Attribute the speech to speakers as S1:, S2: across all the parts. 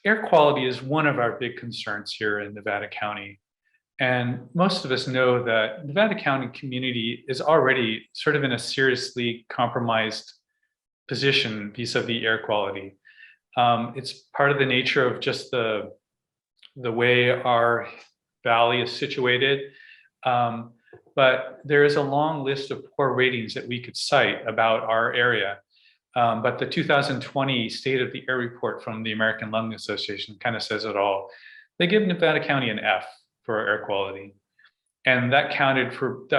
S1: air quality is one of our big concerns here in Nevada County. And most of us know that Nevada County community is already sort of in a seriously compromised position vis-a-vis air quality. It's part of the nature of just the way our valley is situated. But there is a long list of poor ratings that we could cite about our area. But the 2020 State of the Air report from the American Lung Association kind of says it all. They give Nevada County an F for air quality. And that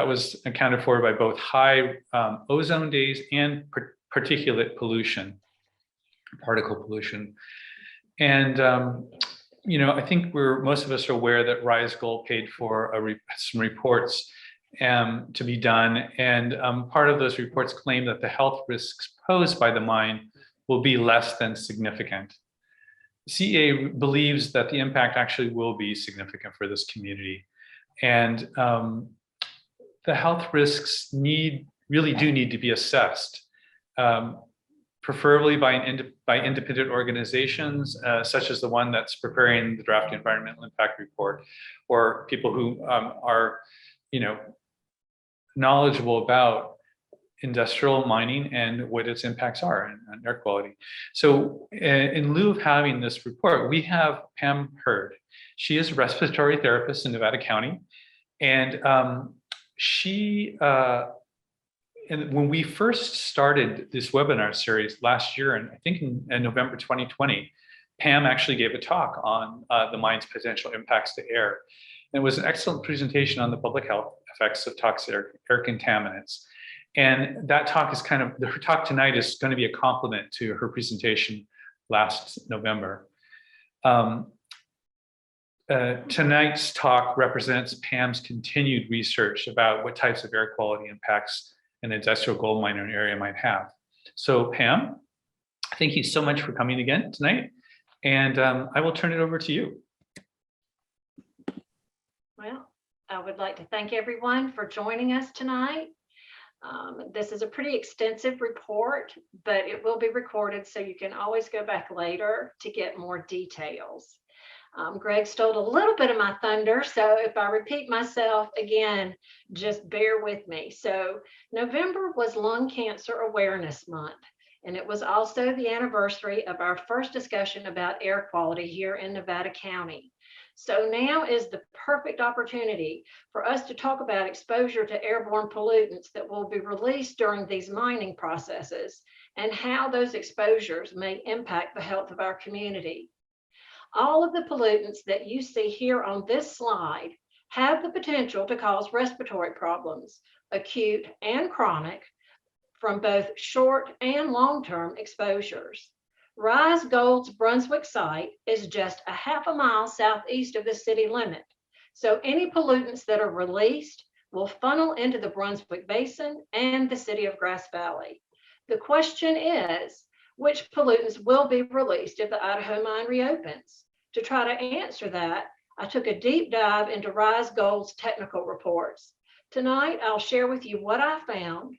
S1: was accounted for by both high ozone days and particulate pollution, particle pollution. And I think most of us are aware that Rise Gold paid for some reports to be done. And part of those reports claim that the health risks posed by the mine will be less than significant. CEA believes that the impact actually will be significant for this community. And the health risks really do need to be assessed, preferably by independent organizations, such as the one that's preparing the draft environmental impact report, or people who are, knowledgeable about industrial mining and what its impacts are on air quality. So in lieu of having this report, we have Pam Heard. She is a respiratory therapist in Nevada County. And and when we first started this webinar series last year, and I think in November 2020, Pam actually gave a talk on the mine's potential impacts to air. And it was an excellent presentation on the public health effects of toxic air contaminants. And that talk is her talk tonight is going to be a complement to her presentation last November. Tonight's talk represents Pam's continued research about what types of air quality impacts an industrial gold mine in an area might have. So Pam, thank you so much for coming again tonight. And I will turn it over to you.
S2: Well, I would like to thank everyone for joining us tonight. This is a pretty extensive report, but it will be recorded, so you can always go back later to get more details. Greg stole a little bit of my thunder, so if I repeat myself again, just bear with me. So November was Lung Cancer Awareness Month, and it was also the anniversary of our first discussion about air quality here in Nevada County. So now is the perfect opportunity for us to talk about exposure to airborne pollutants that will be released during these mining processes and how those exposures may impact the health of our community. All of the pollutants that you see here on this slide have the potential to cause respiratory problems, acute and chronic, from both short and long-term exposures. Rise Gold's Brunswick site is just a half a mile southeast of the city limit. So any pollutants that are released will funnel into the Brunswick Basin and the city of Grass Valley. The question is, which pollutants will be released if the Idaho mine reopens? To try to answer that, I took a deep dive into Rise Gold's technical reports. Tonight, I'll share with you what I found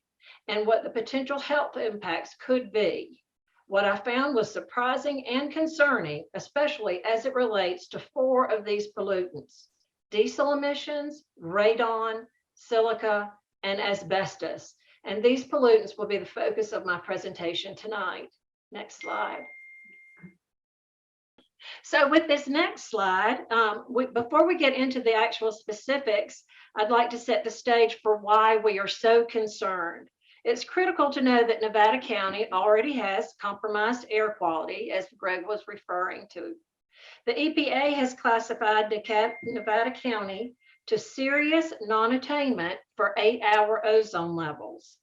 S2: and what the potential health impacts could be. What I found was surprising and concerning, especially as it relates to 4 of these pollutants: diesel emissions, radon, silica, and asbestos. And these pollutants will be the focus of my presentation tonight. Next slide. So with this next slide, before we get into the actual specifics, I'd like to set the stage for why we are so concerned. It's critical to know that Nevada County already has compromised air quality, as Greg was referring to. The EPA has classified Nevada County to serious non-attainment for 8-hour ozone levels.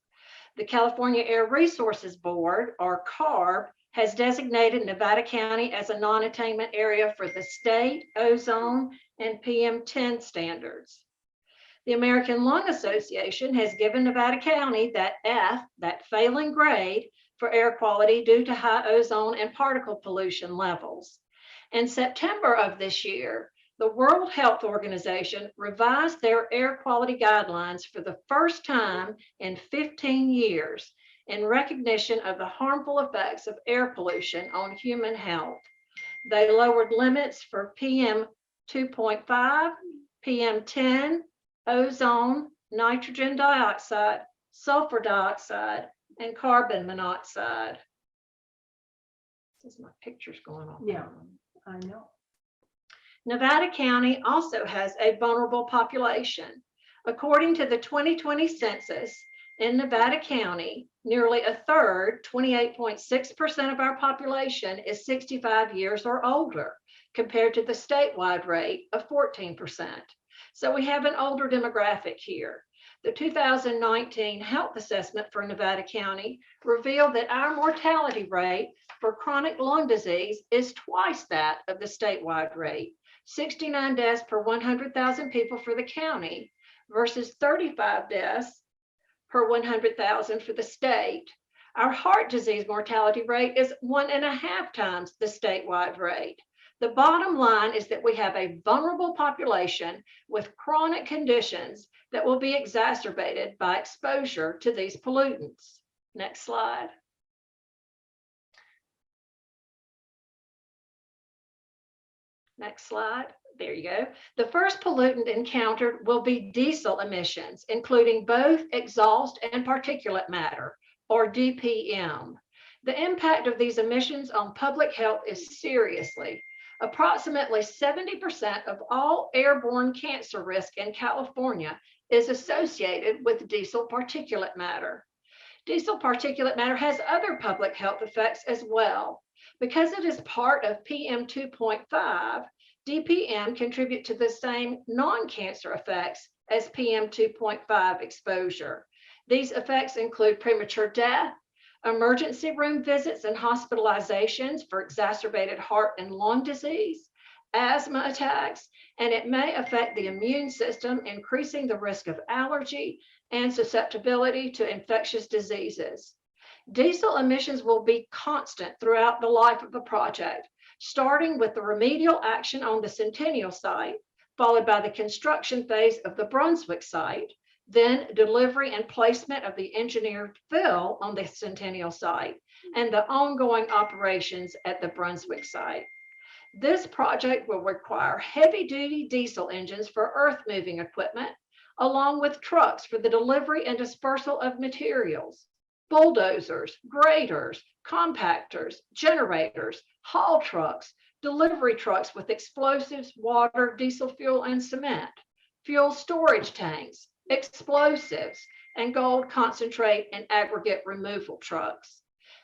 S2: The California Air Resources Board, or CARB, has designated Nevada County as a non-attainment area for the state ozone and PM10 standards. The American Lung Association has given Nevada County that F, that failing grade, for air quality due to high ozone and particle pollution levels. In September of this year, the World Health Organization revised their air quality guidelines for the first time in 15 years in recognition of the harmful effects of air pollution on human health. They lowered limits for PM 2.5, PM 10, ozone, nitrogen dioxide, sulfur dioxide, and carbon monoxide. This is my pictures going on.
S3: Yeah, I know.
S2: Nevada County also has a vulnerable population. According to the 2020 census, in Nevada County, nearly a third, 28.6% of our population is 65 years or older, compared to the statewide rate of 14%. So we have an older demographic here. The 2019 health assessment for Nevada County revealed that our mortality rate for chronic lung disease is twice that of the statewide rate, 69 deaths per 100,000 people for the county versus 35 deaths per 100,000 for the state. Our heart disease mortality rate is 1.5 times the statewide rate. The bottom line is that we have a vulnerable population with chronic conditions that will be exacerbated by exposure to these pollutants. Next slide. Next slide. There you go. The first pollutant encountered will be diesel emissions, including both exhaust and particulate matter, or DPM. The impact of these emissions on public health is seriously. Approximately 70% of all airborne cancer risk in California is associated with diesel particulate matter. Diesel particulate matter has other public health effects as well. Because it is part of PM 2.5, DPM contribute to the same non-cancer effects as PM 2.5 exposure. These effects include premature death, emergency room visits and hospitalizations for exacerbated heart and lung disease, asthma attacks, and it may affect the immune system, increasing the risk of allergy and susceptibility to infectious diseases. Diesel emissions will be constant throughout the life of the project, starting with the remedial action on the Centennial site, followed by the construction phase of the Brunswick site, then delivery and placement of the engineered fill on the Centennial site, and the ongoing operations at the Brunswick site. This project will require heavy-duty diesel engines for earth-moving equipment, along with trucks for the delivery and dispersal of materials, bulldozers, graders, compactors, generators, haul trucks, delivery trucks with explosives, water, diesel fuel, and cement, fuel storage tanks, explosives, and gold concentrate and aggregate removal trucks.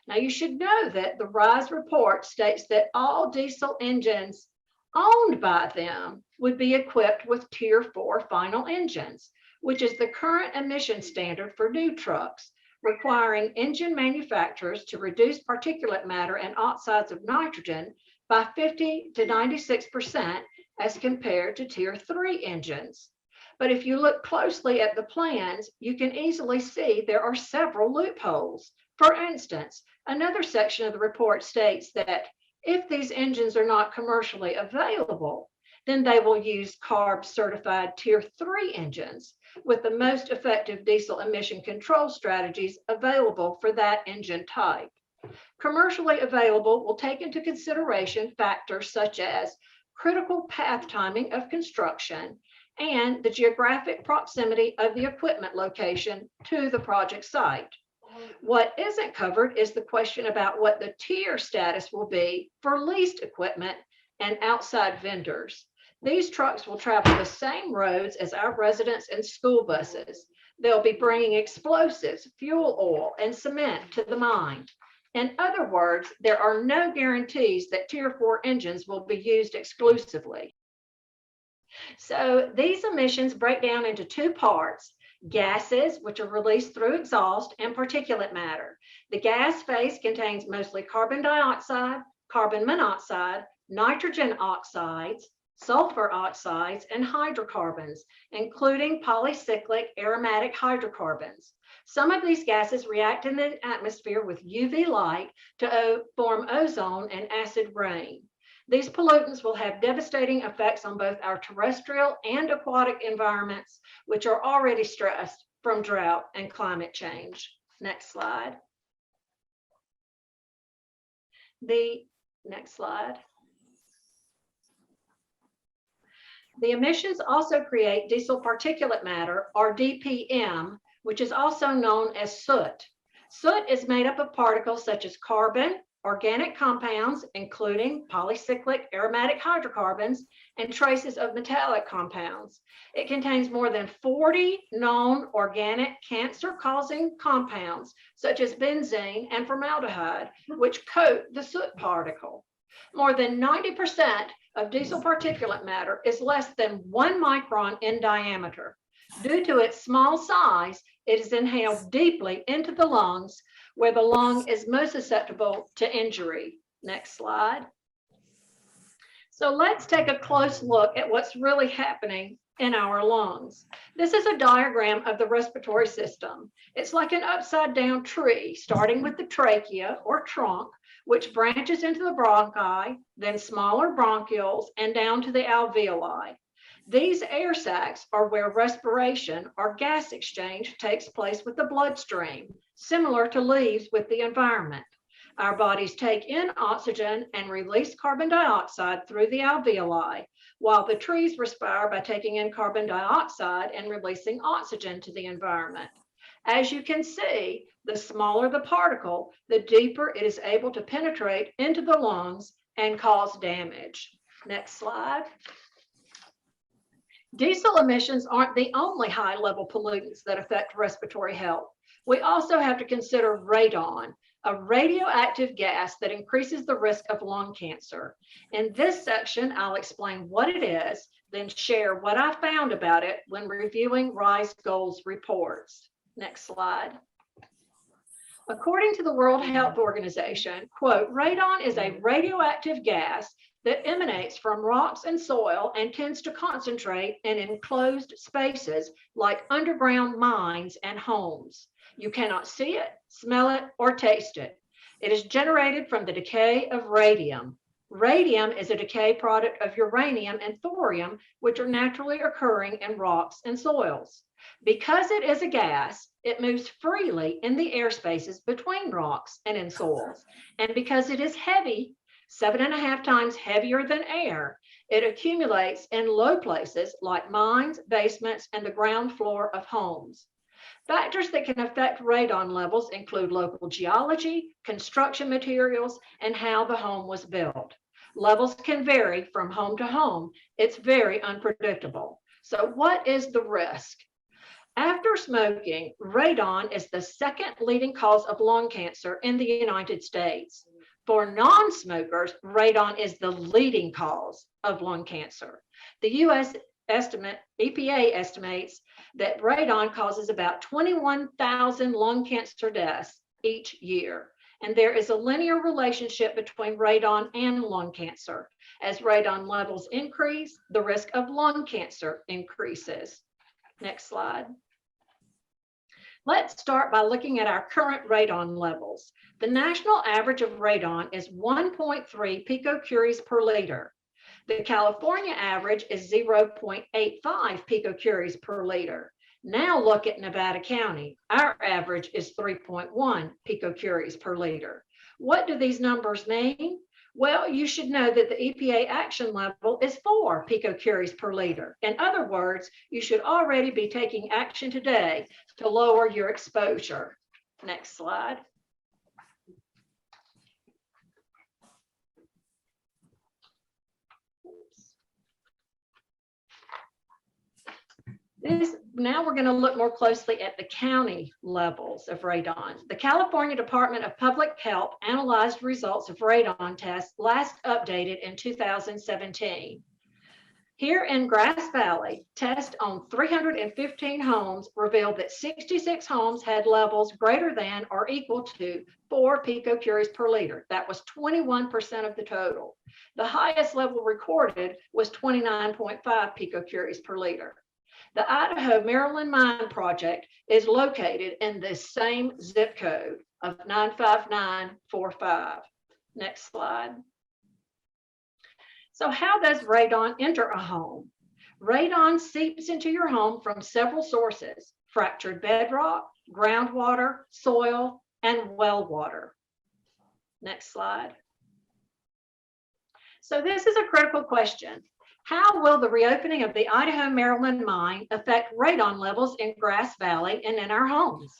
S2: Now, you should know that the RISE report states that all diesel engines owned by them would be equipped with Tier 4 final engines, which is the current emission standard for new trucks, requiring engine manufacturers to reduce particulate matter and oxides of nitrogen by 50 to 96% as compared to Tier 3 engines. But if you look closely at the plans, you can easily see there are several loopholes. For instance, another section of the report states that if these engines are not commercially available, then they will use CARB certified Tier 3 engines with the most effective diesel emission control strategies available for that engine type. Commercially available will take into consideration factors such as critical path timing of construction and the geographic proximity of the equipment location to the project site. What isn't covered is the question about what the tier status will be for leased equipment and outside vendors. These trucks will travel the same roads as our residents and school buses. They'll be bringing explosives, fuel oil, and cement to the mine. In other words, there are no guarantees that Tier 4 engines will be used exclusively. So these emissions break down into two parts: gases, which are released through exhaust, and particulate matter. The gas phase contains mostly carbon dioxide, carbon monoxide, nitrogen oxides, sulfur oxides, and hydrocarbons, including polycyclic aromatic hydrocarbons. Some of these gases react in the atmosphere with UV light to form ozone and acid rain. These pollutants will have devastating effects on both our terrestrial and aquatic environments, which are already stressed from drought and climate change. Next slide. The next slide. The emissions also create diesel particulate matter, or DPM, which is also known as soot. Soot is made up of particles such as carbon, organic compounds, including polycyclic aromatic hydrocarbons, and traces of metallic compounds. It contains more than 40 known organic cancer-causing compounds, such as benzene and formaldehyde, which coat the soot particle. More than 90% of diesel particulate matter is less than 1 micron in diameter. Due to its small size, it is inhaled deeply into the lungs, where the lung is most susceptible to injury. Next slide. So let's take a close look at what's really happening in our lungs. This is a diagram of the respiratory system. It's like an upside down tree, starting with the trachea or trunk, which branches into the bronchi, then smaller bronchioles, and down to the alveoli. These air sacs are where respiration or gas exchange takes place with the bloodstream, similar to leaves with the environment. Our bodies take in oxygen and release carbon dioxide through the alveoli, while the trees respire by taking in carbon dioxide and releasing oxygen to the environment. As you can see, the smaller the particle, the deeper it is able to penetrate into the lungs and cause damage. Next slide. Diesel emissions aren't the only high-level pollutants that affect respiratory health. We also have to consider radon, a radioactive gas that increases the risk of lung cancer. In this section, I'll explain what it is, then share what I found about it when reviewing RISE Goals reports. Next slide. According to the World Health Organization, quote, radon is a radioactive gas that emanates from rocks and soil and tends to concentrate in enclosed spaces like underground mines and homes. You cannot see it, smell it, or taste it. It is generated from the decay of radium. Radium is a decay product of uranium and thorium, which are naturally occurring in rocks and soils. Because it is a gas, it moves freely in the air spaces between rocks and in soils. And because it is heavy, 7.5 times heavier than air, it accumulates in low places like mines, basements, and the ground floor of homes. Factors that can affect radon levels include local geology, construction materials, and how the home was built. Levels can vary from home to home. It's very unpredictable. So what is the risk? After smoking, radon is the second leading cause of lung cancer in the United States. For non-smokers, radon is the leading cause of lung cancer. The U.S. EPA estimates that radon causes about 21,000 lung cancer deaths each year. And there is a linear relationship between radon and lung cancer. As radon levels increase, the risk of lung cancer increases. Next slide. Let's start by looking at our current radon levels. The national average of radon is 1.3 picocuries per liter. The California average is 0.85 picocuries per liter. Now look at Nevada County. Our average is 3.1 picocuries per liter. What do these numbers mean? Well, you should know that the EPA action level is 4 picocuries per liter. In other words, you should already be taking action today to lower your exposure. Next slide. Now we're going to look more closely at the county levels of radon. The California Department of Public Health analyzed results of radon tests last updated in 2017. Here in Grass Valley, tests on 315 homes revealed that 66 homes had levels greater than or equal to 4 picocuries per liter. That was 21% of the total. The highest level recorded was 29.5 picocuries per liter. The Idaho Maryland Mine Project is located in this same zip code of 95945. Next slide. So how does radon enter a home? Radon seeps into your home from several sources: fractured bedrock, groundwater, soil, and well water. Next slide. So this is a critical question. How will the reopening of the Idaho Maryland mine affect radon levels in Grass Valley and in our homes?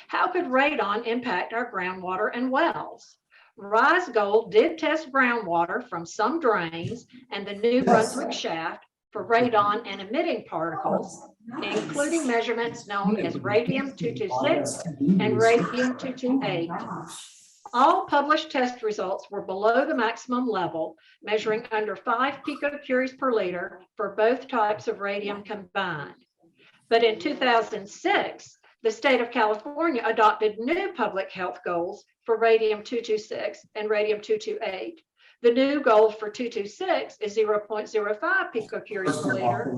S2: How could radon impact our groundwater and wells? Rise Gold did test groundwater from some drains and the New Brunswick shaft for radon and emitting particles, including measurements known as radium-226 and radium-228. All published test results were below the maximum level, measuring under 5 picocuries per liter for both types of radium combined. But in 2006, the state of California adopted new public health goals for radium-226 and radium-228. The new goal for 226 is 0.05 picocuries per liter,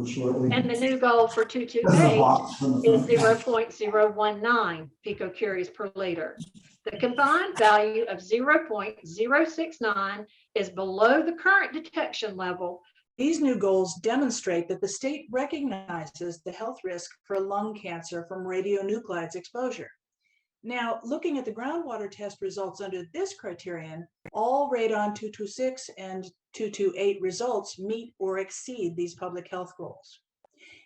S2: and the new goal for 228 is 0.019 picocuries per liter. The combined value of 0.069 is below the current detection level.
S3: These new goals demonstrate that the state recognizes the health risk for lung cancer from radionuclides exposure. Now, looking at the groundwater test results under this criterion, all radon 226 and 228 results meet or exceed these public health goals.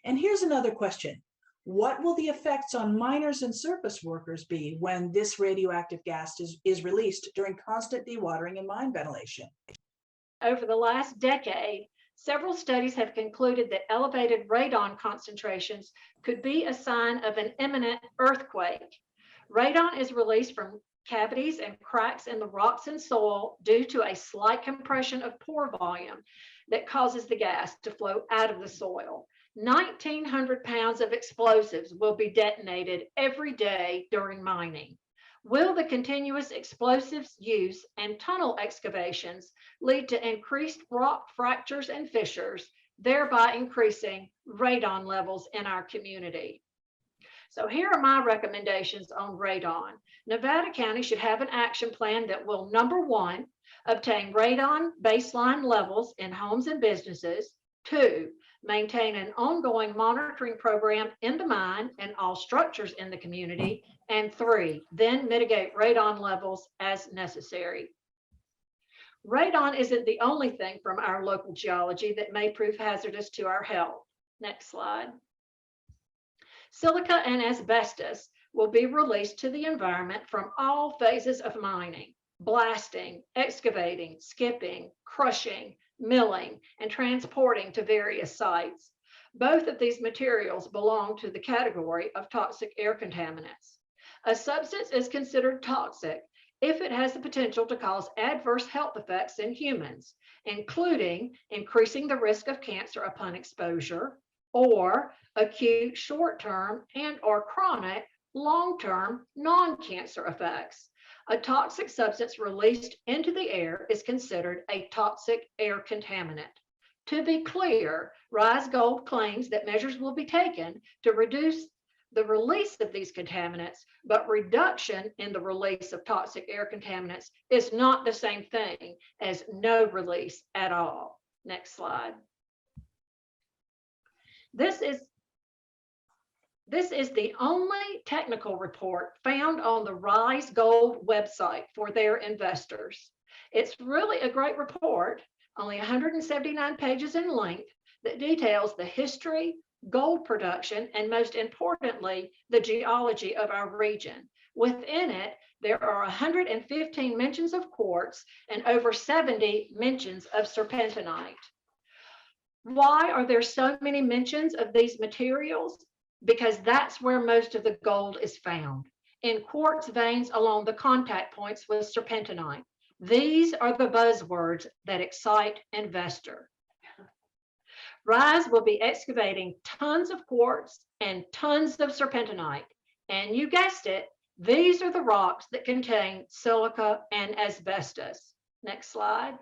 S3: And here's another question. What will the effects on miners and surface workers be when this radioactive gas is released during constant dewatering and mine ventilation?
S2: Over the last decade, several studies have concluded that elevated radon concentrations could be a sign of an imminent earthquake. Radon is released from cavities and cracks in the rocks and soil due to a slight compression of pore volume that causes the gas to flow out of the soil. 1,900 pounds of explosives will be detonated every day during mining. Will the continuous explosives use and tunnel excavations lead to increased rock fractures and fissures, thereby increasing radon levels in our community? So here are my recommendations on radon. Nevada County should have an action plan that will, number one, obtain radon baseline levels in homes and businesses. 2, maintain an ongoing monitoring program in the mine and all structures in the community. And 3, then mitigate radon levels as necessary. Radon isn't the only thing from our local geology that may prove hazardous to our health. Next slide. Silica and asbestos will be released to the environment from all phases of mining: blasting, excavating, skipping, crushing, milling, and transporting to various sites. Both of these materials belong to the category of toxic air contaminants. A substance is considered toxic if it has the potential to cause adverse health effects in humans, including increasing the risk of cancer upon exposure, or acute short-term and or chronic long-term non-cancer effects. A toxic substance released into the air is considered a toxic air contaminant. To be clear, Rise Gold claims that measures will be taken to reduce the release of these contaminants, but reduction in the release of toxic air contaminants is not the same thing as no release at all. Next slide. This is the only technical report found on the Rise Gold website for their investors. It's really a great report, only 179 pages in length, that details the history, gold production, and most importantly, the geology of our region. Within it, there are 115 mentions of quartz and over 70 mentions of serpentinite. Why are there so many mentions of these materials? Because that's where most of the gold is found, in quartz veins along the contact points with serpentinite. These are the buzzwords that excite investors. Rise will be excavating tons of quartz and tons of serpentinite. And you guessed it, these are the rocks that contain silica and asbestos. Next slide.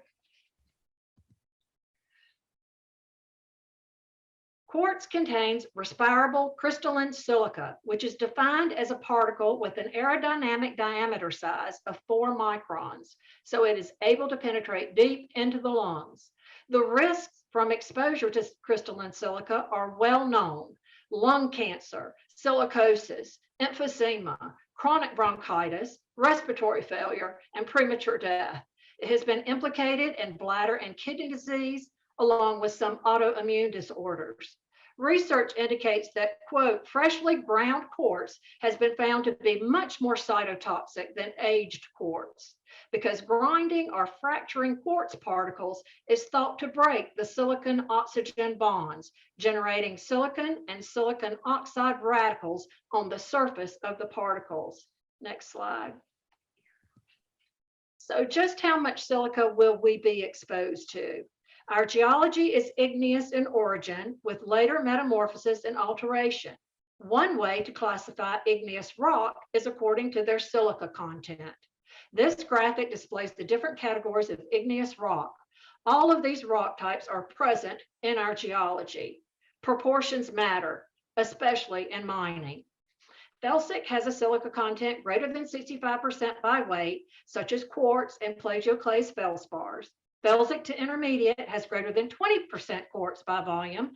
S2: Quartz contains respirable crystalline silica, which is defined as a particle with an aerodynamic diameter size of 4 microns, so it is able to penetrate deep into the lungs. The risks from exposure to crystalline silica are well known: lung cancer, silicosis, emphysema, chronic bronchitis, respiratory failure, and premature death. It has been implicated in bladder and kidney disease, along with some autoimmune disorders. Research indicates that, quote, freshly ground quartz has been found to be much more cytotoxic than aged quartz because grinding or fracturing quartz particles is thought to break the silicon-oxygen bonds, generating silicon and silicon oxide radicals on the surface of the particles. Next slide. So just how much silica will we be exposed to? Our geology is igneous in origin with later metamorphosis and alteration. One way to classify igneous rock is according to their silica content. This graphic displays the different categories of igneous rock. All of these rock types are present in our geology. Proportions matter, especially in mining. Felsic has a silica content greater than 65% by weight, such as quartz and plagioclase feldspars. Felsic to intermediate has greater than 20% quartz by volume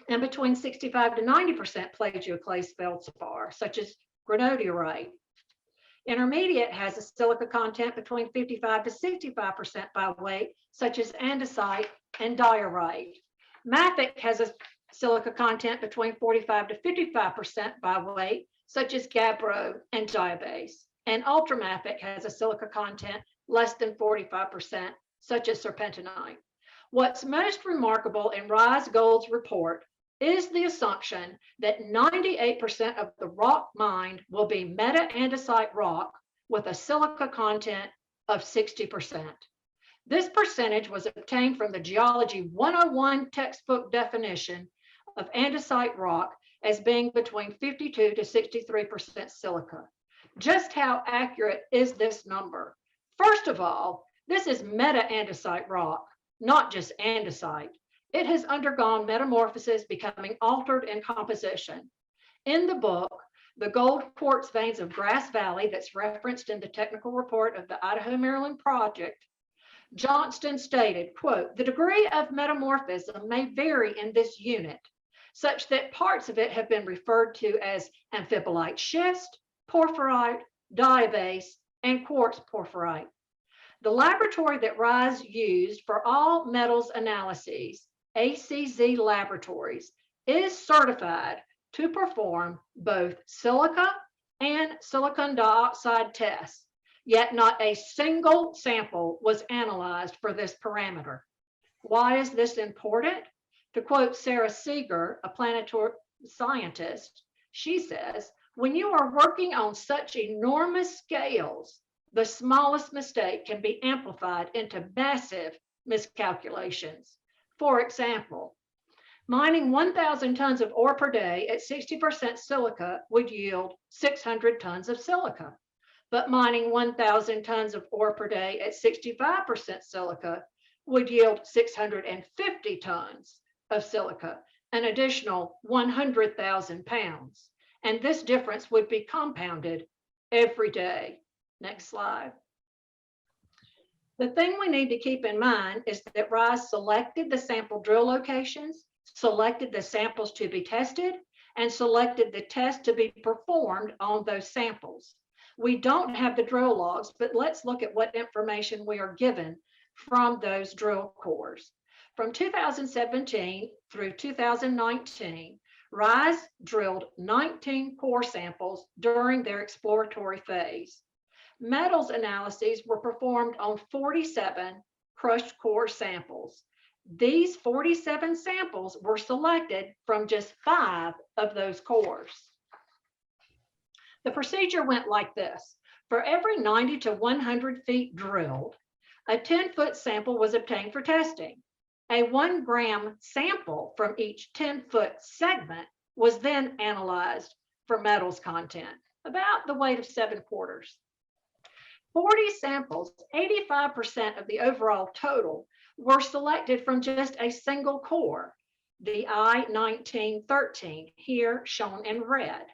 S2: and between 65 to 90% plagioclase feldspar, such as granodiorite. Intermediate has a silica content between 55 to 65% by weight, such as andesite and diorite. Mafic has a silica content between 45 to 55% by weight, such as gabbro and diabase. And ultramafic has a silica content less than 45%, such as serpentinite. What's most remarkable in Rise Gold's report is the assumption that 98% of the rock mined will be meta-andesite rock with a silica content of 60%. This percentage was obtained from the Geology 101 textbook definition of andesite rock as being between 52 to 63% silica. Just how accurate is this number? First of all, this is meta-andesite rock, not just andesite. It has undergone metamorphosis, becoming altered in composition. In the book, The Gold Quartz Veins of Grass Valley, that's referenced in the technical report of the Idaho, Maryland project, Johnston stated, quote, the degree of metamorphism may vary in this unit, such that parts of it have been referred to as amphibolite schist, porphyroid, diabase, and quartz porphyroid. The laboratory that Rise used for all metals analyses, ACZ Laboratories, is certified to perform both silica and silicon dioxide tests, yet not a single sample was analyzed for this parameter. Why is this important? To quote Sarah Seeger, a planetary scientist, she says, when you are working on such enormous scales, the smallest mistake can be amplified into massive miscalculations. For example, mining 1,000 tons of ore per day at 60% silica would yield 600 tons of silica. But mining 1,000 tons of ore per day at 65% silica would yield 650 tons of silica, an additional 100,000 pounds. And this difference would be compounded every day. Next slide. The thing we need to keep in mind is that Rise selected the sample drill locations, selected the samples to be tested, and selected the test to be performed on those samples. We don't have the drill logs, but let's look at what information we are given from those drill cores. From 2017 through 2019, Rise drilled 19 core samples during their exploratory phase. Metals analyses were performed on 47 crushed core samples. These 47 samples were selected from just 5 of those cores. The procedure went like this. For every 90 to 100 feet drilled, a 10-foot sample was obtained for testing. A 1 gram sample from each 10-foot segment was then analyzed for metals content, about the weight of 7 quarters. 40 samples, 85% of the overall total, were selected from just a single core, the I-1913, here shown in red.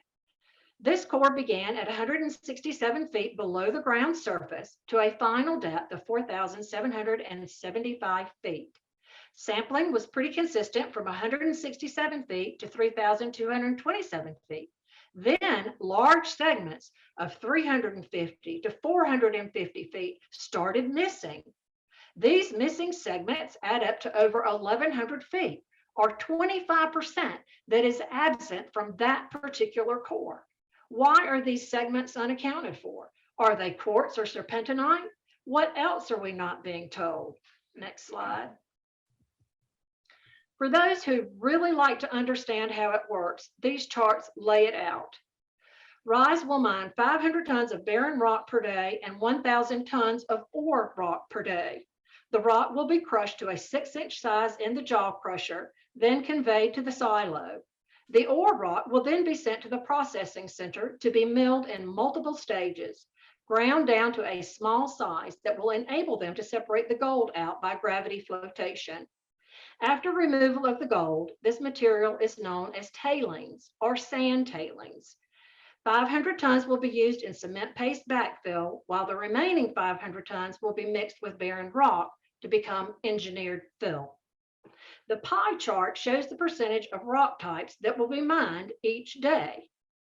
S2: This core began at 167 feet below the ground surface to a final depth of 4,775 feet. Sampling was pretty consistent from 167 feet to 3,227 feet. Then large segments of 350 to 450 feet started missing. These missing segments add up to over 1,100 feet, or 25% that is absent from that particular core. Why are these segments unaccounted for? Are they quartz or serpentinite? What else are we not being told? Next slide. For those who really like to understand how it works, these charts lay it out. RISE will mine 500 tons of barren rock per day and 1,000 tons of ore rock per day. The rock will be crushed to a 6-inch size in the jaw crusher, then conveyed to the silo. The ore rock will then be sent to the processing center to be milled in multiple stages, ground down to a small size that will enable them to separate the gold out by gravity flotation. After removal of the gold, this material is known as tailings or sand tailings. 500 tons will be used in cement paste backfill, while the remaining 500 tons will be mixed with barren rock to become engineered fill. The pie chart shows the percentage of rock types that will be mined each day.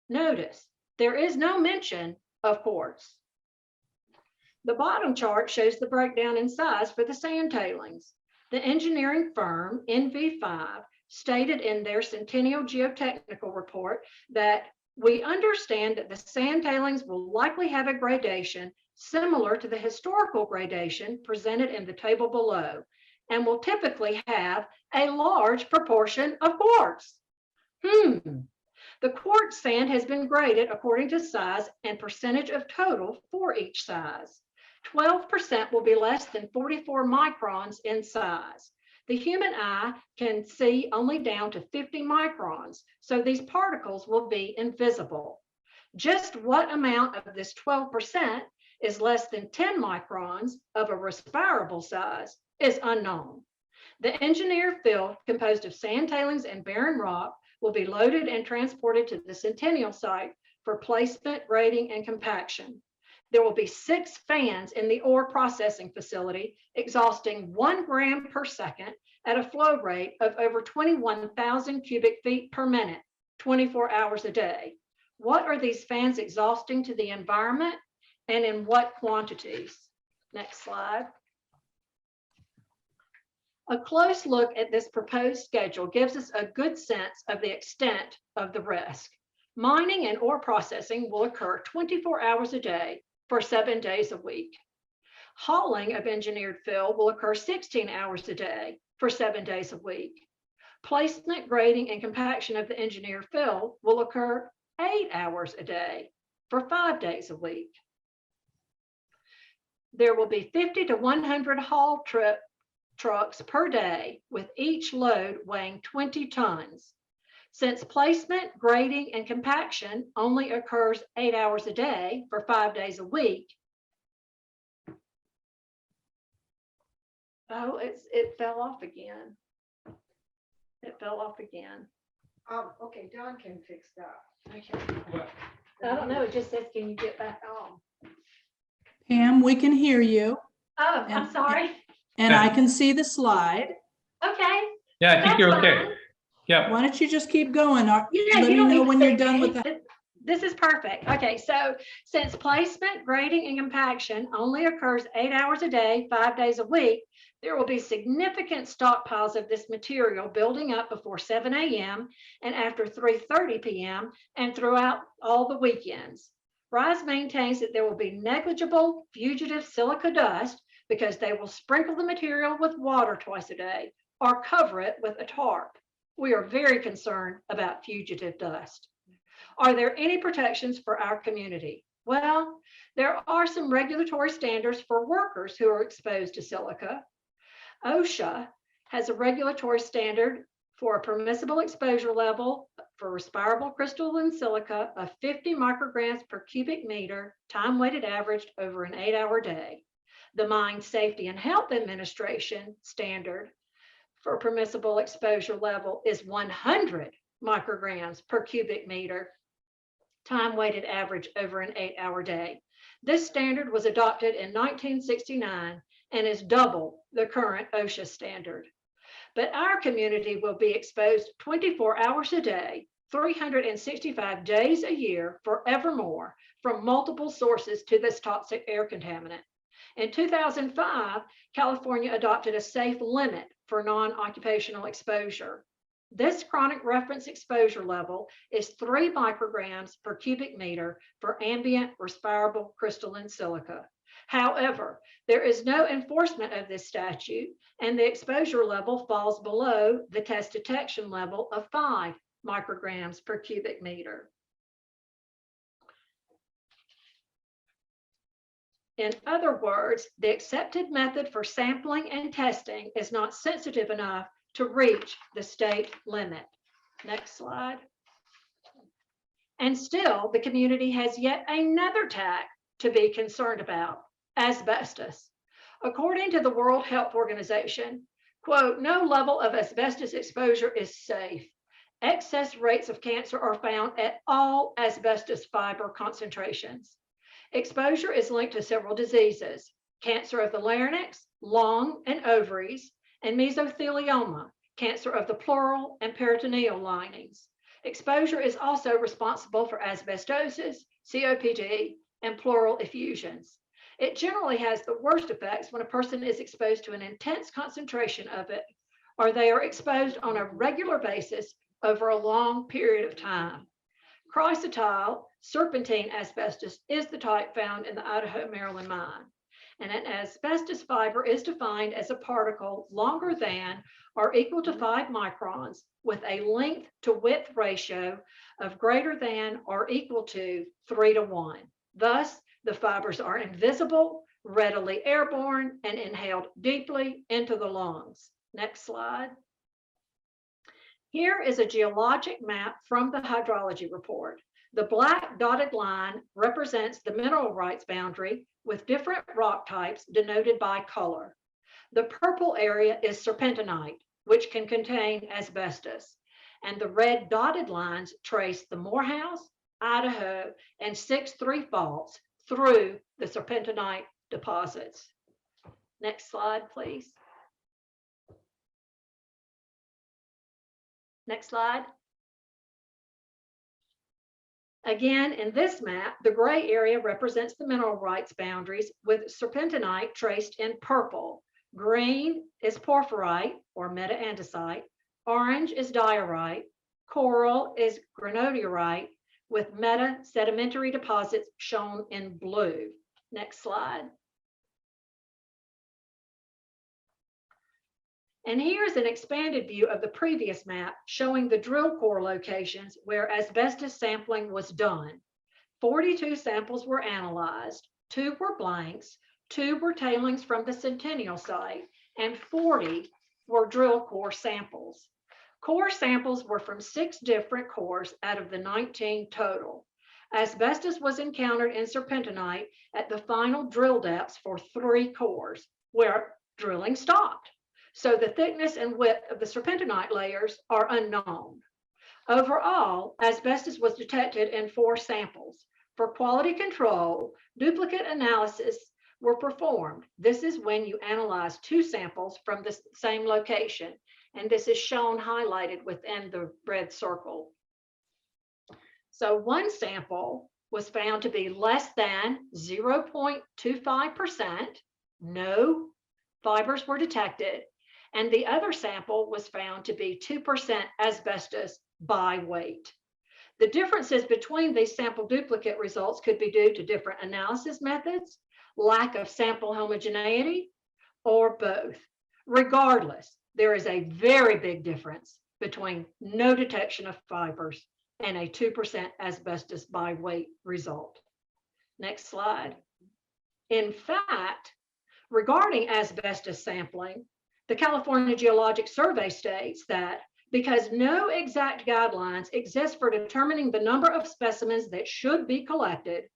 S2: Notice, there is no mention of quartz. The bottom chart shows the breakdown in size for the sand tailings. The engineering firm NV5 stated in their Centennial Geotechnical Report that we understand that the sand tailings will likely have a gradation similar to the historical gradation presented in the table below, and will typically have a large proportion of quartz. The quartz sand has been graded according to size and percentage of total for each size. 12% will be less than 44 microns in size. The human eye can see only down to 50 microns, so these particles will be invisible. Just what amount of this 12% is less than 10 microns of a respirable size is unknown. The engineered fill, composed of sand tailings and barren rock, will be loaded and transported to the Centennial site for placement, grading, and compaction. There will be 6 fans in the ore processing facility, exhausting 1 gram per second at a flow rate of over 21,000 cubic feet per minute, 24 hours a day. What are these fans exhausting to the environment, and in what quantities? Next slide. A close look at this proposed schedule gives us a good sense of the extent of the risk. Mining and ore processing will occur 24 hours a day for 7 days a week. Hauling of engineered fill will occur 16 hours a day for 7 days a week. Placement, grading, and compaction of the engineered fill will occur 8 hours a day for 5 days a week. There will be 50 to 100 haul trucks per day, with each load weighing 20 tons. Since placement, grading, and compaction only occurs 8 hours a day for 5 days a week. Oh, it fell off again. It fell off again.
S4: Okay, Don can fix that.
S2: Okay. I don't know. It just says, can you get back on?
S3: Pam, we can hear you.
S2: Oh, I'm sorry.
S3: And I can see the slide.
S2: Okay.
S1: Yeah, I think you're okay.
S2: Fine.
S1: Yeah.
S3: Why don't you just keep going?
S2: Yeah,
S3: Let me
S2: you don't
S3: know
S2: need
S3: when
S2: to
S3: you're
S2: say
S3: done with
S2: anything.
S3: that.
S2: This is perfect. Okay, so since placement, grading, and compaction only occurs 8 hours a day, 5 days a week, there will be significant stockpiles of this material building up before 7 a.m. and after 3:30 p.m. and throughout all the weekends. RISE maintains that there will be negligible fugitive silica dust because they will sprinkle the material with water twice a day or cover it with a tarp. We are very concerned about fugitive dust. Are there any protections for our community? Well, there are some regulatory standards for workers who are exposed to silica. OSHA has a regulatory standard for a permissible exposure level for respirable crystalline silica of 50 micrograms per cubic meter, time weighted averaged over an 8-hour day. The Mine Safety and Health Administration standard for permissible exposure level is 100 micrograms per cubic meter, time weighted average over an 8-hour day. This standard was adopted in 1969 and is double the current OSHA standard. But our community will be exposed 24 hours a day, 365 days a year, forevermore, from multiple sources to this toxic air contaminant. In 2005, California adopted a safe limit for non-occupational exposure. This chronic reference exposure level is 3 micrograms per cubic meter for ambient respirable crystalline silica. However, there is no enforcement of this statute, and the exposure level falls below the test detection level of 5 micrograms per cubic meter. In other words, the accepted method for sampling and testing is not sensitive enough to reach the state limit. Next slide. And still, the community has yet another tag to be concerned about: asbestos. According to the World Health Organization, quote, "No level of asbestos exposure is safe. Excess rates of cancer are found at all asbestos fiber concentrations. Exposure is linked to several diseases: cancer of the larynx, lung and ovaries, and mesothelioma, cancer of the pleural and peritoneal linings. Exposure is also responsible for asbestosis, COPD, and pleural effusions. It generally has the worst effects when a person is exposed to an intense concentration of it, or they are exposed on a regular basis over a long period of time. Chrysotile serpentine asbestos is the type found in the Idaho, Maryland mine. And an asbestos fiber is defined as a particle longer than or equal to 5 microns with a length to width ratio of greater than or equal to 3:1. Thus, the fibers are invisible, readily airborne, and inhaled deeply into the lungs." Next slide. Here is a geologic map from the hydrology report. The black dotted line represents the mineral rights boundary with different rock types denoted by color. The purple area is serpentinite, which can contain asbestos, and the red dotted lines trace the Morehouse, Idaho, and 6-3 faults through the serpentinite deposits. Next slide, please. Next slide. Again, in this map, the gray area represents the mineral rights boundaries with serpentinite traced in purple. Green is porphyrite or meta-andesite. Orange is diorite. Coral is granodiorite with meta-sedimentary deposits shown in blue. Next slide. And here's an expanded view of the previous map showing the drill core locations where asbestos sampling was done. 42 samples were analyzed, 2 were blanks, 2 were tailings from the Centennial site, and 40 were drill core samples. Core samples were from 6 different cores out of the 19 total. Asbestos was encountered in serpentinite at the final drill depths for 3 cores, where drilling stopped. So the thickness and width of the serpentinite layers are unknown. Overall, asbestos was detected in 4 samples. For quality control, duplicate analysis were performed. This is when you analyze 2 samples from the same location, and this is shown highlighted within the red circle. So 1 sample was found to be less than 0.25%. No fibers were detected. And the other sample was found to be 2% asbestos by weight. The differences between these sample duplicate results could be due to different analysis methods, lack of sample homogeneity, or both. Regardless, there is a very big difference between no detection of fibers and a 2% asbestos by weight result. Next slide. In fact, regarding asbestos sampling, the California Geologic Survey states that because no exact guidelines exist for determining the number of specimens that should be collected,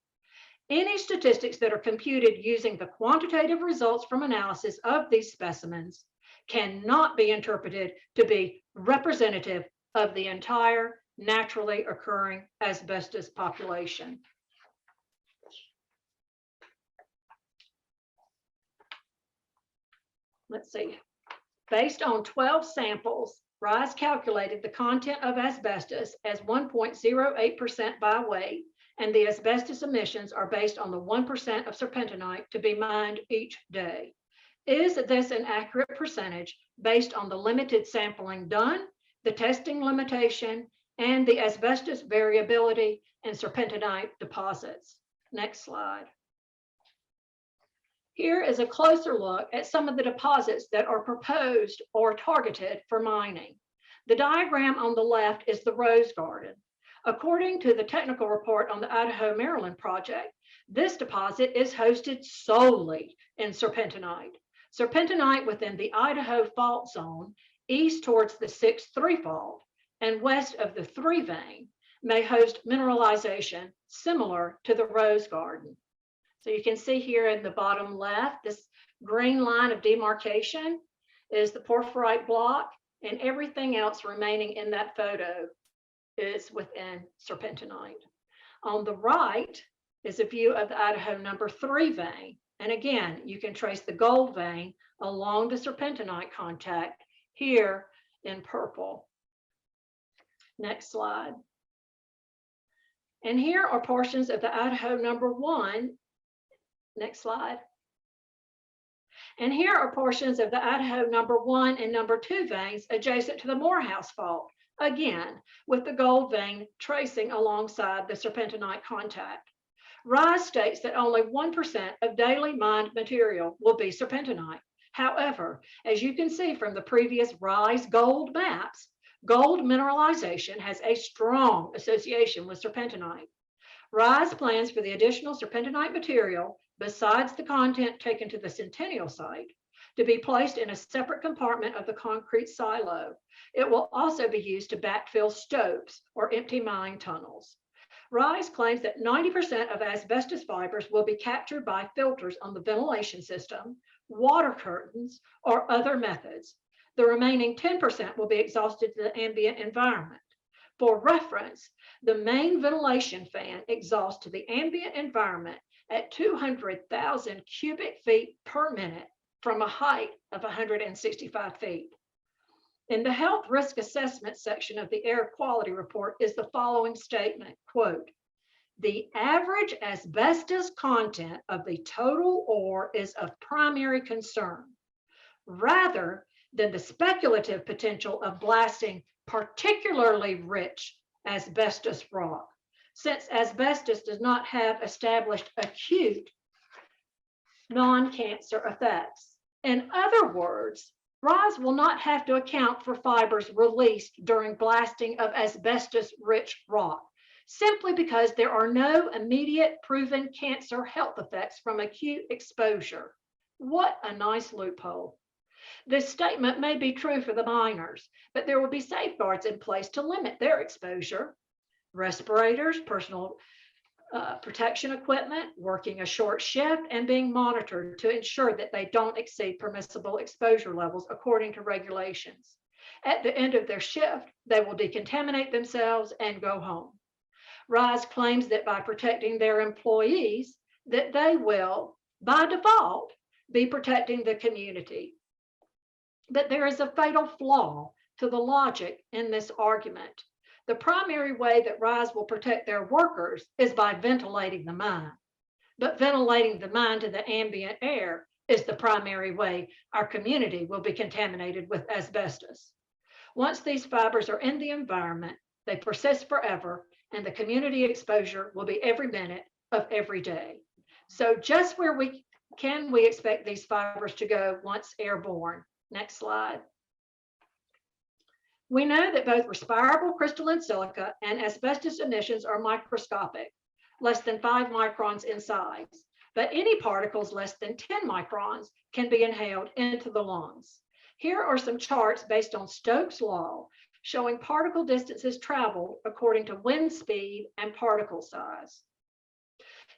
S2: any statistics that are computed using the quantitative results from analysis of these specimens cannot be interpreted to be representative of the entire naturally occurring asbestos population. Let's see. Based on 12 samples, RISE calculated the content of asbestos as 1.08% by weight and the asbestos emissions are based on the 1% of serpentinite to be mined each day. Is this an accurate percentage based on the limited sampling done, the testing limitation, and the asbestos variability in serpentinite deposits? Next slide. Here is a closer look at some of the deposits that are proposed or targeted for mining. The diagram on the left is the Rose Garden. According to the technical report on the Idaho, Maryland project, this deposit is hosted solely in serpentinite. Serpentinite within the Idaho fault zone, east towards the 6-3 fault and west of the 3 vein, may host mineralization similar to the Rose Garden. So you can see here in the bottom left, this green line of demarcation is the porphyroid block, and everything else remaining in that photo is within serpentinite. On the right is a view of the Idaho number 3 vein. And again, you can trace the gold vein along the serpentinite contact here in purple. Next slide. And here are portions of the Idaho number 1. Next slide. And here are portions of the Idaho number 1 and number 2 veins adjacent to the Morehouse fault, again, with the gold vein tracing alongside the serpentinite contact. RISE states that only 1% of daily mined material will be serpentinite. However, as you can see from the previous RISE gold maps, gold mineralization has a strong association with serpentinite. RISE plans for the additional serpentinite material, besides the content taken to the Centennial site, to be placed in a separate compartment of the concrete silo. It will also be used to backfill stopes or empty mine tunnels. RISE claims that 90% of asbestos fibers will be captured by filters on the ventilation system, water curtains, or other methods. The remaining 10% will be exhausted to the ambient environment. For reference, the main ventilation fan exhausts to the ambient environment at 200,000 cubic feet per minute from a height of 165 feet. In the health risk assessment section of the air quality report is the following statement, quote, "The average asbestos content of the total ore is of primary concern, rather than the speculative potential of blasting particularly rich asbestos rock, since asbestos does not have established acute non-cancer effects." In other words, RISE will not have to account for fibers released during blasting of asbestos-rich rock, simply because there are no immediate proven cancer health effects from acute exposure. What a nice loophole. This statement may be true for the miners, but there will be safeguards in place to limit their exposure. Respirators, personal protection equipment, working a short shift, and being monitored to ensure that they don't exceed permissible exposure levels according to regulations. At the end of their shift, they will decontaminate themselves and go home. RISE claims that by protecting their employees, that they will, by default, be protecting the community. But there is a fatal flaw to the logic in this argument. The primary way that RISE will protect their workers is by ventilating the mine. But ventilating the mine to the ambient air is the primary way our community will be contaminated with asbestos. Once these fibers are in the environment, they persist forever, and the community exposure will be every minute of every day. So just where we expect these fibers to go once airborne? Next slide. We know that both respirable crystalline silica and asbestos emissions are microscopic, less than 5 microns in size, but any particles less than 10 microns can be inhaled into the lungs. Here are some charts based on Stokes' law showing particle distances traveled according to wind speed and particle size.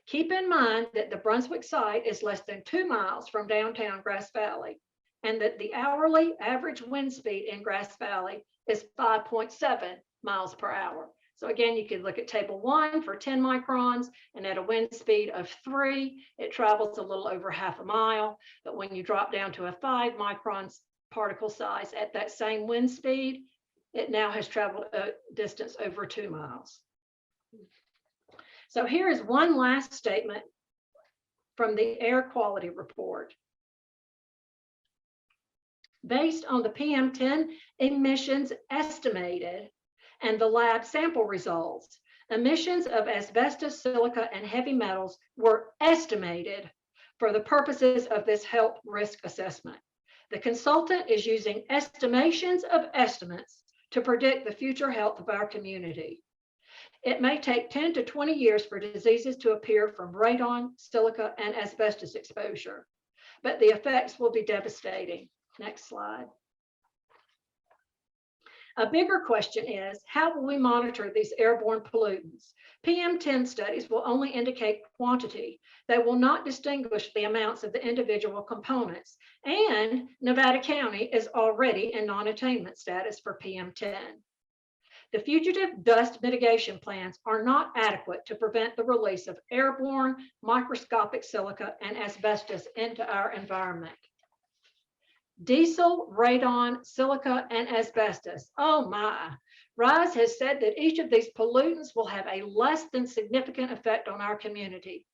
S2: Keep in mind that the Brunswick site is less than 2 miles from downtown Grass Valley, and that the hourly average wind speed in Grass Valley is 5.7 miles per hour. So again, you could look at table 1 for 10 microns, and at a wind speed of 3, it travels a little over half a mile. But when you drop down to a 5 microns particle size at that same wind speed, it now has traveled a distance over 2 miles. So here is one last statement from the air quality report. Based on the PM10 emissions estimated and the lab sample results, emissions of asbestos, silica, and heavy metals were estimated for the purposes of this health risk assessment. The consultant is using estimations of estimates to predict the future health of our community. It may take 10 to 20 years for diseases to appear from radon, silica, and asbestos exposure, but the effects will be devastating. Next slide. A bigger question is, how will we monitor these airborne pollutants? PM10 studies will only indicate quantity. They will not distinguish the amounts of the individual components. And Nevada County is already in non-attainment status for PM10. The fugitive dust mitigation plans are not adequate to prevent the release of airborne microscopic silica and asbestos into our environment. Diesel, radon, silica, and asbestos. Oh my. RISE has said that each of these pollutants will have a less than significant effect on our community.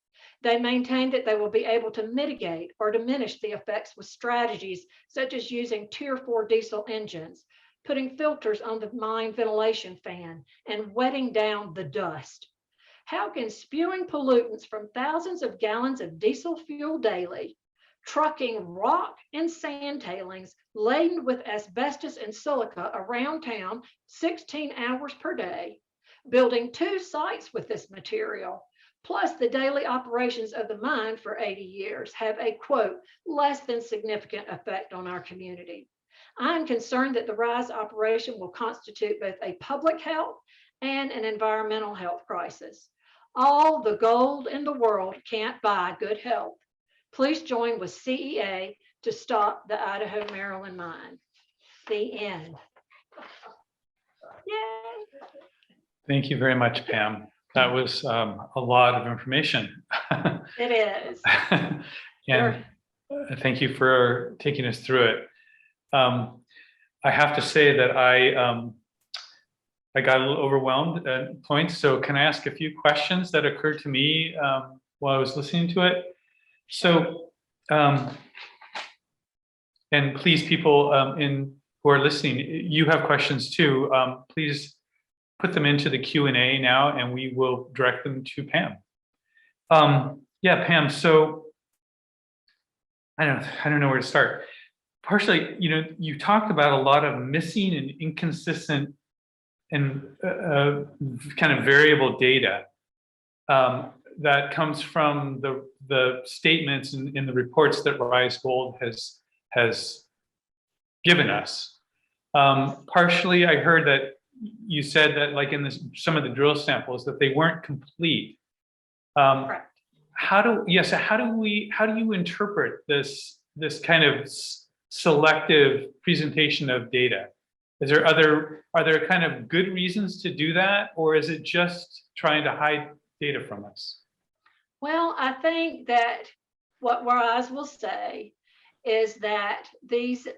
S2: They maintain that they will be able to mitigate or diminish the effects with strategies such as using Tier 4 diesel engines, putting filters on the mine ventilation fan, and wetting down the dust. How can spewing pollutants from thousands of gallons of diesel fuel daily, trucking rock and sand tailings laden with asbestos and silica around town 16 hours per day, building 2 sites with this material, plus the daily operations of the mine for 80 years, have a, quote, less than significant effect on our community? I'm concerned that the RISE operation will constitute both a public health and an environmental health crisis. All the gold in the world can't buy good health. Please join with CEA to stop the Idaho Maryland mine. The end. Yay.
S1: Thank you very much, Pam. That was a lot of information.
S2: It is.
S1: And thank you for taking us through it. I have to say that I got a little overwhelmed at points. So can I ask a few questions that occurred to me while I was listening to it? So, and please, people who are listening, you have questions too. Please put them into the Q&A now, and we will direct them to Pam. Yeah, Pam. So I don't know where to start. Partially, you talked about a lot of missing and inconsistent and kind of variable data that comes from the statements in the reports that RISE Gold has given us. Partially, I heard that you said that, like in some of the drill samples, that they weren't complete.
S2: Correct.
S1: How do you interpret this kind of selective presentation of data? Are there kind of good reasons to do that, or is it just trying to hide data from us?
S2: Well, I think that what RISE will say is that these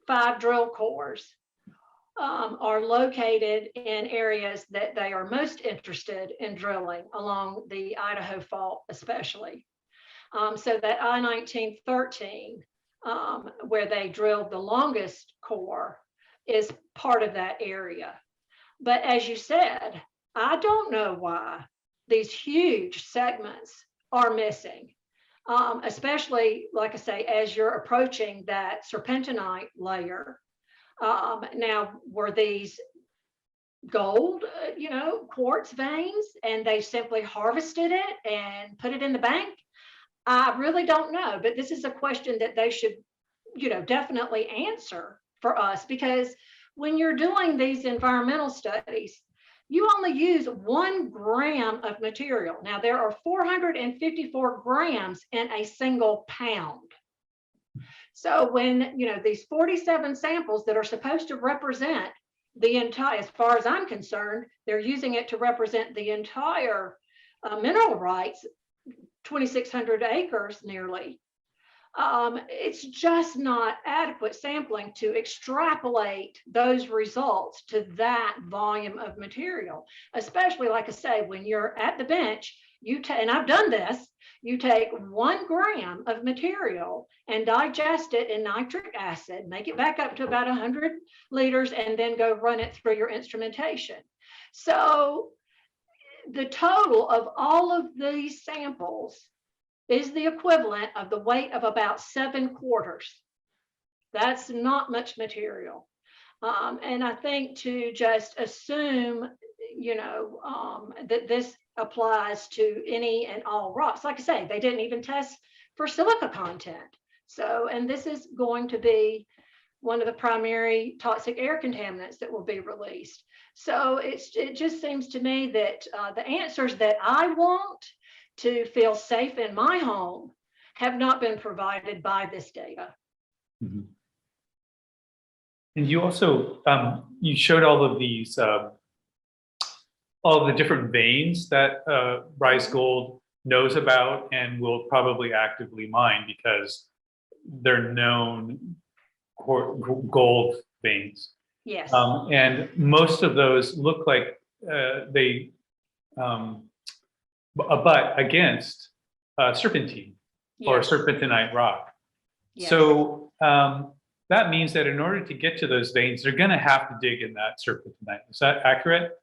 S2: 5 drill cores are located in areas that they are most interested in drilling along the Idaho Fault, especially. So that I-1913, where they drilled the longest core, is part of that area. But as you said, I don't know why these huge segments are missing, especially, like I say, as you're approaching that serpentinite layer. Now, were these gold, quartz veins, and they simply harvested it and put it in the bank? I really don't know, but this is a question that they should, definitely answer for us, because when you're doing these environmental studies, you only use 1 gram of material. Now, there are 454 grams in a single pound. So when, these 47 samples that are supposed to represent the entire, as far as I'm concerned, they're using it to represent the entire mineral rights, 2,600 acres nearly. It's just not adequate sampling to extrapolate those results to that volume of material, especially, like I say, when you're at the bench, and I've done this, you take 1 gram of material and digest it in nitric acid, make it back up to about 100 liters, and then go run it through your instrumentation. So the total of all of these samples is the equivalent of the weight of about 7 quarters. That's not much material. And I think to just assume, that this applies to any and all rocks, like I say, they didn't even test for silica content. So, and this is going to be one of the primary toxic air contaminants that will be released. So it just seems to me that the answers that I want to feel safe in my home have not been provided by this data.
S1: Mm-hmm. And you also, you showed all of these, all the different veins that Rise Gold knows about and will probably actively mine because they're known gold veins.
S2: Yes.
S1: And most of those look like they abut against serpentine or
S2: Yes.
S1: serpentinite rock.
S2: Yes.
S1: So that means that in order to get to those veins, they're going to have to dig in that serpentinite. Is that accurate?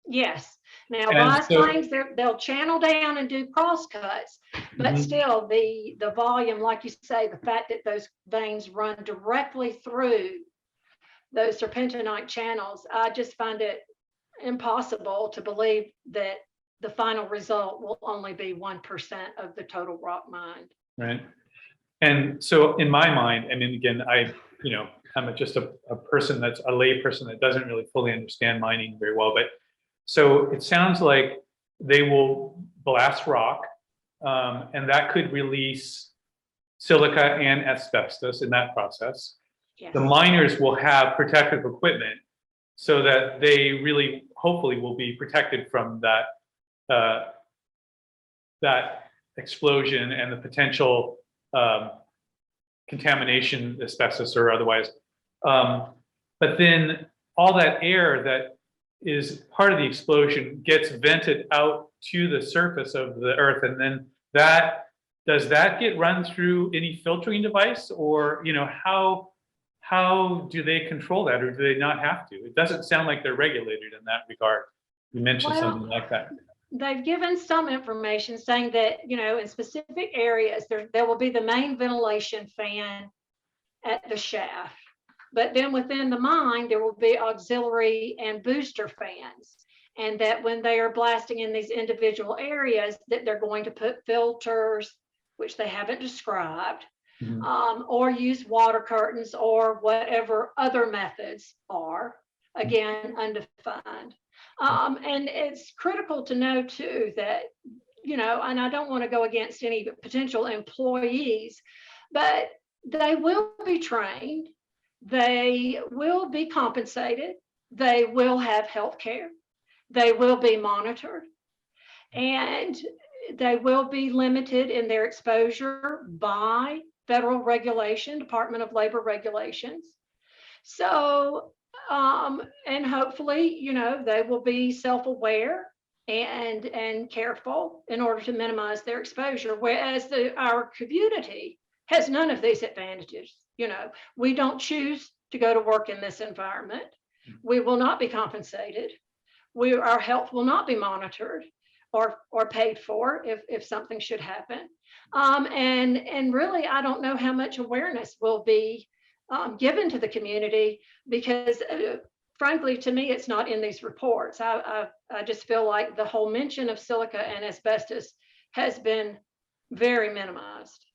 S2: Yes. Now,
S1: And
S2: Rise
S1: so-
S2: claims they'll channel down and do cross cuts, but
S1: Mhm.
S2: still the volume, like you say, the fact that those veins run directly through those serpentinite channels, I just find it impossible to believe that the final result will only be 1% of the total rock mined.
S1: Right. And so in my mind, I mean, again, I'm just a person that's a lay person that doesn't really fully understand mining very well, but so it sounds like they will blast rock, and that could release silica and asbestos in that process.
S2: Yes.
S1: The miners will have protective equipment so that they really, hopefully, will be protected from that explosion and the potential contamination, asbestos or otherwise. But then all that air that is part of the explosion gets vented out to the surface of the earth, and then does that get run through any filtering device, or how do they control that, or do they not have to? It doesn't sound like they're regulated in that regard. You mentioned something like that.
S2: They've given some information saying that, in specific areas, there will be the main ventilation fan at the shaft. But then within the mine, there will be auxiliary and booster fans. And that when they are blasting in these individual areas, that they're going to put filters, which they haven't described,
S1: Mhm.
S2: or use water curtains or whatever other methods are, again, undefined. And it's critical to know too that, and I don't want to go against any potential employees, but they will be trained, they will be compensated, they will have health care, they will be monitored, and they will be limited in their exposure by federal regulation, Department of Labor regulations. So, and hopefully, they will be self-aware and careful in order to minimize their exposure, whereas our community has none of these advantages. We don't choose to go to work in this environment. We will not be compensated. Our health will not be monitored or paid for if something should happen. And really, I don't know how much awareness will be given to the community, because frankly, to me, it's not in these reports. I just feel like the whole mention of silica and asbestos has been very minimized.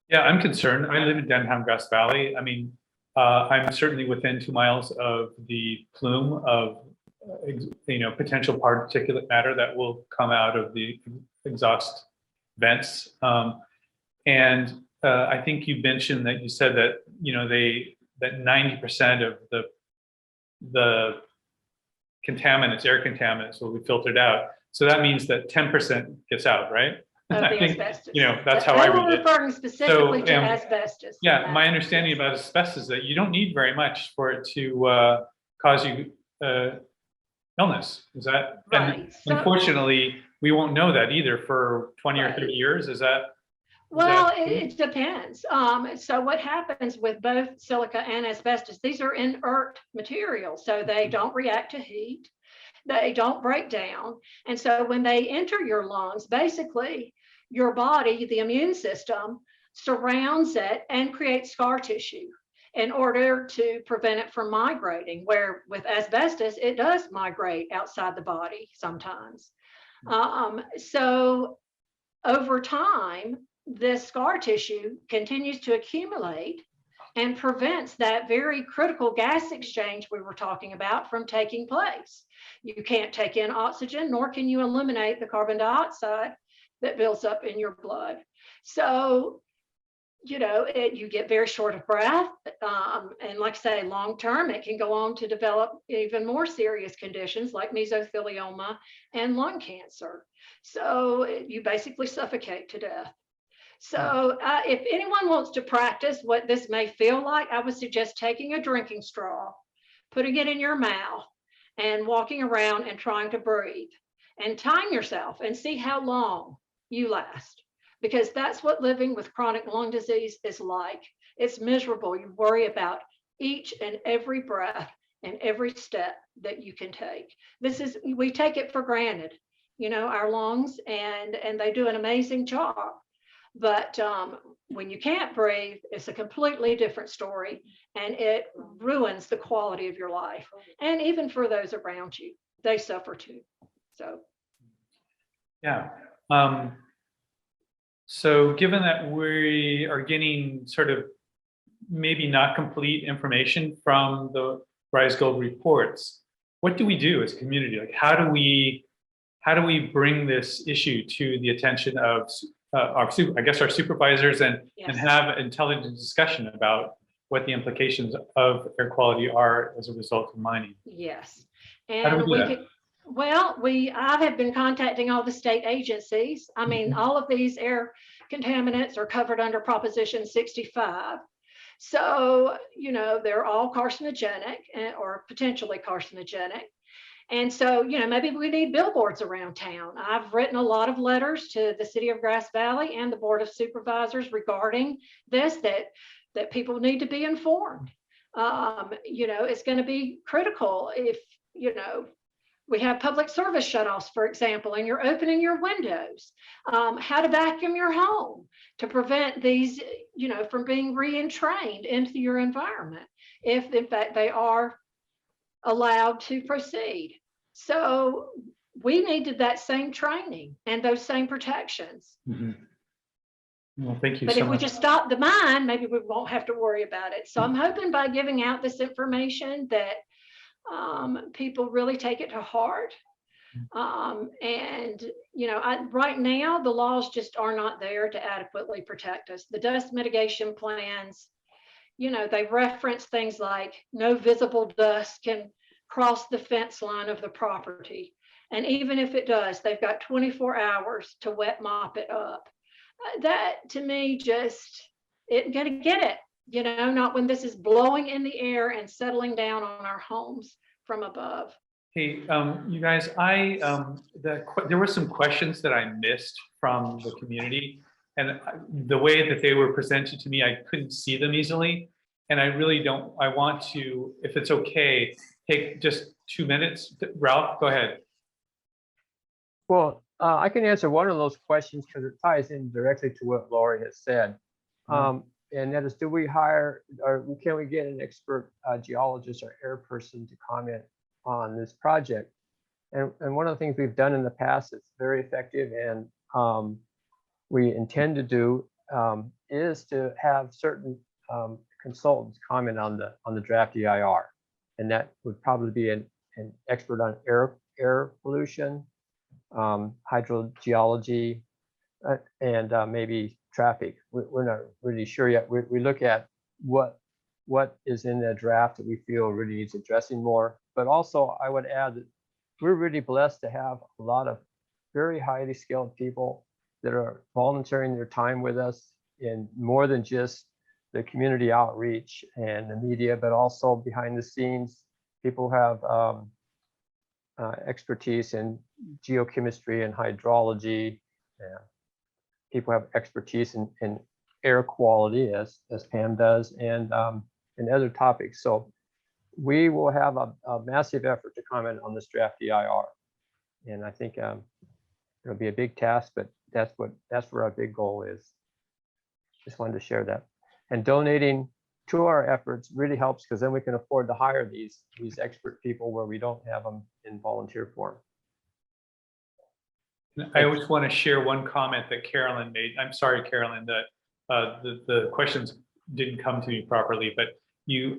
S1: Yeah, I'm concerned. I live in downtown Grass Valley. I mean, I'm certainly within 2 miles of the plume of potential particulate matter that will come out of the exhaust vents. And I think you mentioned that you said that that 90% of the contaminants, air contaminants, will be filtered out. So that means that 10% gets out, right?
S2: of
S1: I
S2: the
S1: think,
S2: asbestos.
S1: that's how I
S2: They were
S1: read it.
S2: referring specifically to
S1: So,
S2: asbestos.
S1: Yeah, my understanding about asbestos is that you don't need very much for it to cause you illness. Is that?
S2: Right.
S1: And
S2: So,
S1: unfortunately, we won't know that either for 20 or
S2: Right.
S1: 30 years. Is that?
S2: well, it depends. So what happens with both silica and asbestos, these are inert materials, so they don't react to heat. They don't break down. And so when they enter your lungs, basically your body, the immune system, surrounds it and creates scar tissue in order to prevent it from migrating, where with asbestos, it does migrate outside the body sometimes. So over time, this scar tissue continues to accumulate and prevents that very critical gas exchange we were talking about from taking place. You can't take in oxygen, nor can you eliminate the carbon dioxide that builds up in your blood. So, you get very short of breath. And like I say, long term, it can go on to develop even more serious conditions like mesothelioma and lung cancer. So you basically suffocate to death. So if anyone wants to practice what this may feel like, I would suggest taking a drinking straw, putting it in your mouth, and walking around and trying to breathe. And time yourself and see how long you last. Because that's what living with chronic lung disease is like. It's miserable. You worry about each and every breath and every step that you can take. We take it for granted, our lungs, and they do an amazing job. But when you can't breathe, it's a completely different story, and it ruins the quality of your life. And even for those around you, they suffer too. So,
S1: Yeah. So given that we are getting sort of maybe not complete information from the Rise Gold reports, what do we do as a community? Like, how do we bring this issue to the attention of our supervisors and have intelligent discussion about what the implications of air quality are as a result of mining?
S2: Yes.
S1: And how do we do that?
S2: I have been contacting all the state agencies. I mean, all of these air contaminants are covered under Proposition 65. So, they're all carcinogenic or potentially carcinogenic. And so, maybe we need billboards around town. I've written a lot of letters to the City of Grass Valley and the Board of Supervisors regarding this, that people need to be informed. It's going to be critical if, we have public service shutoffs, for example, and you're opening your windows, how to vacuum your home to prevent these, from being re-entrained into your environment, if in fact they are allowed to proceed. So we needed that same training and those same protections.
S1: Well, thank you
S2: but
S1: so
S2: if
S1: much.
S2: we just stop the mine, maybe we won't have to worry about it. So I'm hoping by giving out this information that people really take it to heart. And right now the laws just are not there to adequately protect us. The dust mitigation plans, they reference things like no visible dust can cross the fence line of the property, and even if it does, they've got 24 hours to wet mop it up. That to me just isn't going to get it, not when this is blowing in the air and settling down on our homes from above.
S1: Hey, you guys, there were some questions that I missed from the community, and the way that they were presented to me, I couldn't see them easily. And I want to, if it's okay, take just 2 minutes. Ralph, go ahead.
S5: Well, I can answer one of those questions because it ties in directly to what Laurie has said. And that is, do we hire, or can we get an expert geologist or air person to comment on this project? And one of the things we've done in the past that's very effective and we intend to do is to have certain consultants comment on the draft EIR. And that would probably be an expert on air pollution, hydrogeology, and maybe traffic. We're not really sure yet. We look at what is in the draft that we feel really needs addressing more. But also, I would add that we're really blessed to have a lot of very highly skilled people that are volunteering their time with us in more than just the community outreach and the media, but also behind the scenes. People have expertise in geochemistry and hydrology. People have expertise in air quality, as Pam does, and other topics. So we will have a massive effort to comment on this draft EIR. And I think it'll be a big task, but that's where our big goal is. Just wanted to share that. And donating to our efforts really helps, because then we can afford to hire these expert people where we don't have them in volunteer form.
S1: I always want to share one comment that Carolyn made. I'm sorry, Carolyn, that the questions didn't come to me properly, but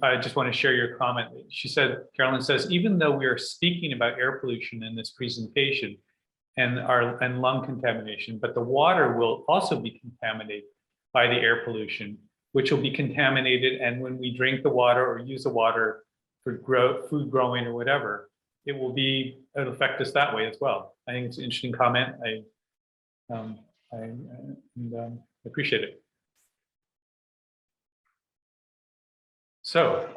S1: I just want to share your comment. She said, Carolyn says, even though we are speaking about air pollution in this presentation and lung contamination, but the water will also be contaminated by the air pollution, which will be contaminated. And when we drink the water or use the water for food growing or whatever, it'll affect us that way as well. I think it's an interesting comment. I appreciate it. So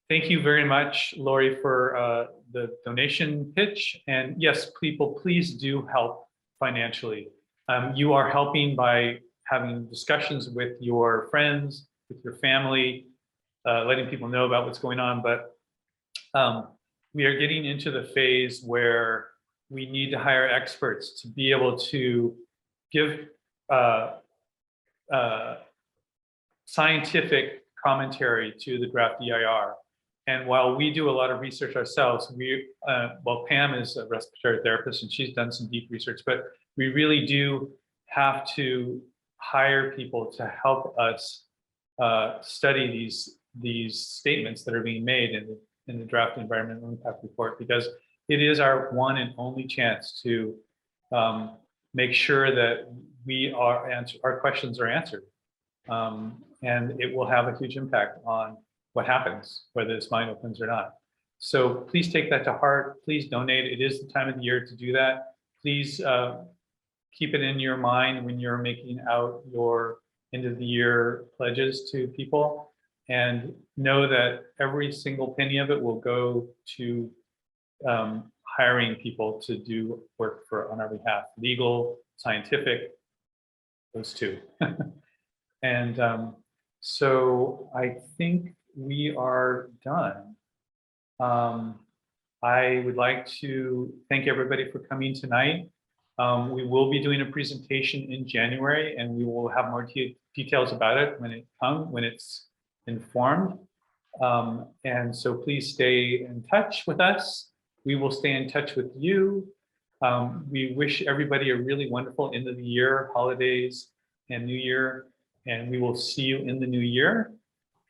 S1: thank you very much, Lori, for the donation pitch. And yes, people, please do help financially. You are helping by having discussions with your friends, with your family, letting people know about what's going on. But we are getting into the phase where we need to hire experts to be able to give scientific commentary to the draft EIR. And while we do a lot of research ourselves, well, Pam is a respiratory therapist and she's done some deep research, but we really do have to hire people to help us study these statements that are being made in the draft environmental impact report, because it is our one and only chance to make sure that our questions are answered. And it will have a huge impact on what happens, whether this mine opens or not. So please take that to heart. Please donate. It is the time of the year to do that. Please keep it in your mind when you're making out your end of the year pledges to people, and know that every single penny of it will go to hiring people to do work on our behalf, legal, scientific, those two. And so I think we are done. I would like to thank everybody for coming tonight. We will be doing a presentation in January, and we will have more details about it when it's informed. And so please stay in touch with us. We will stay in touch with you. We wish everybody a really wonderful end of the year, holidays and New Year, and we will see you in the new year.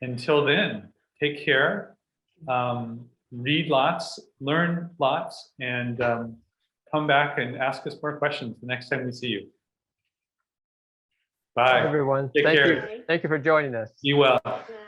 S1: Until then, take care, read lots, learn lots, and come back and ask us more questions the next time we see you. Bye.
S5: Everyone,
S1: Take
S5: thank
S1: care.
S5: you. Thank you for joining us.
S1: Be well.
S2: Good night.